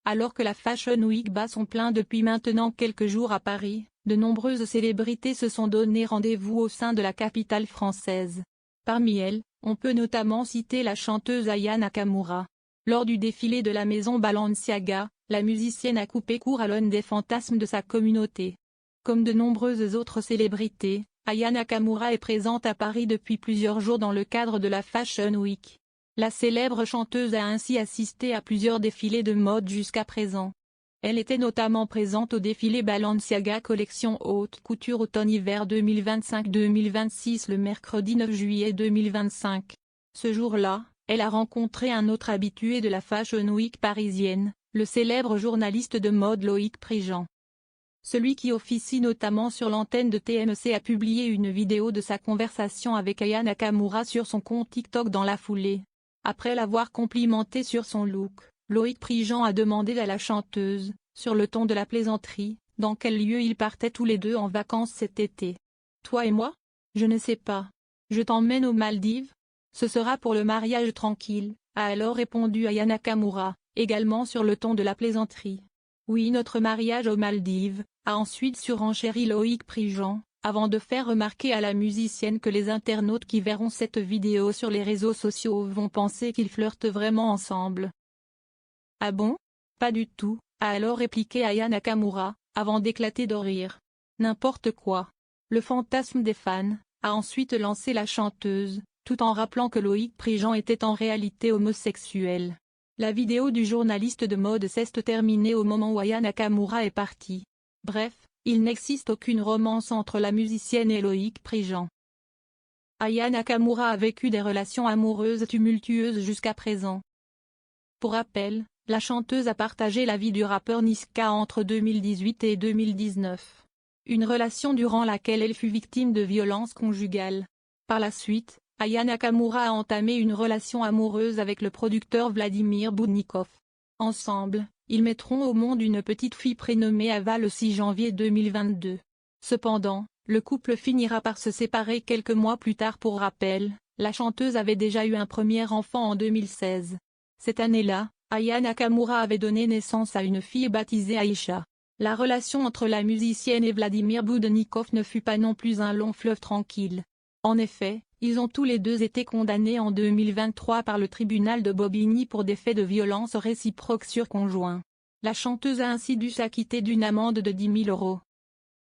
Alors que la Fashion Week bat son plein depuis maintenant quelques jours à Paris, de nombreuses célébrités se sont donné rendez-vous au sein de la capitale française. Parmi elles, on peut notamment citer la chanteuse Aya Nakamura. Lors du défilé de la maison Balenciaga, la musicienne a coupé court à l'un des fantasmes de sa communauté. Comme de nombreuses autres célébrités, Aya Nakamura est présente à Paris depuis plusieurs jours dans le cadre de la Fashion Week. La célèbre chanteuse a ainsi assisté à plusieurs défilés de mode jusqu'à présent. Elle était notamment présente au défilé Balenciaga collection haute couture automne-hiver 2025-2026 le mercredi 9 juillet 2025. Ce jour-là, elle a rencontré un autre habitué de la Fashion Week parisienne, le célèbre journaliste de mode Loïc Prigent. Celui qui officie notamment sur l'antenne de TMC a publié une vidéo de sa conversation avec Aya Nakamura sur son compte TikTok dans la foulée. Après l'avoir complimenté sur son look, Loïc Prigent a demandé à la chanteuse, sur le ton de la plaisanterie, dans quel lieu ils partaient tous les deux en vacances cet été. « Toi et moi ? Je ne sais pas. Je t'emmène aux Maldives ? Ce sera pour le mariage tranquille », a alors répondu Aya Nakamura, également sur le ton de la plaisanterie. « Oui, notre mariage aux Maldives », a ensuite surenchéri Loïc Prigent, avant de faire remarquer à la musicienne que les internautes qui verront cette vidéo sur les réseaux sociaux vont penser qu'ils flirtent vraiment ensemble. « Ah bon ? Pas du tout », a alors répliqué Aya Nakamura, avant d'éclater de rire. « N'importe quoi. Le fantasme des fans », a ensuite lancé la chanteuse, tout en rappelant que Loïc Prigent était en réalité homosexuel. La vidéo du journaliste de mode s'est terminée au moment où Aya Nakamura est partie. Bref, il n'existe aucune romance entre la musicienne et Loïc Prigent. Aya Nakamura a vécu des relations amoureuses tumultueuses jusqu'à présent. Pour rappel, la chanteuse a partagé la vie du rappeur Niska entre 2018 et 2019. Une relation durant laquelle elle fut victime de violences conjugales. Par la suite, Aya Nakamura a entamé une relation amoureuse avec le producteur Vladimir Boudnikov. Ensemble, ils mettront au monde une petite fille prénommée Ava le 6 janvier 2022. Cependant, le couple finira par se séparer quelques mois plus tard. Pour rappel, la chanteuse avait déjà eu un premier enfant en 2016. Cette année-là, Aya Nakamura avait donné naissance à une fille baptisée Aïcha. La relation entre la musicienne et Vladimir Boudnikov ne fut pas non plus un long fleuve tranquille. En effet, ils ont tous les deux été condamnés en 2023 par le tribunal de Bobigny pour des faits de violence réciproque sur conjoint. La chanteuse a ainsi dû s'acquitter d'une amende de 10 000 €.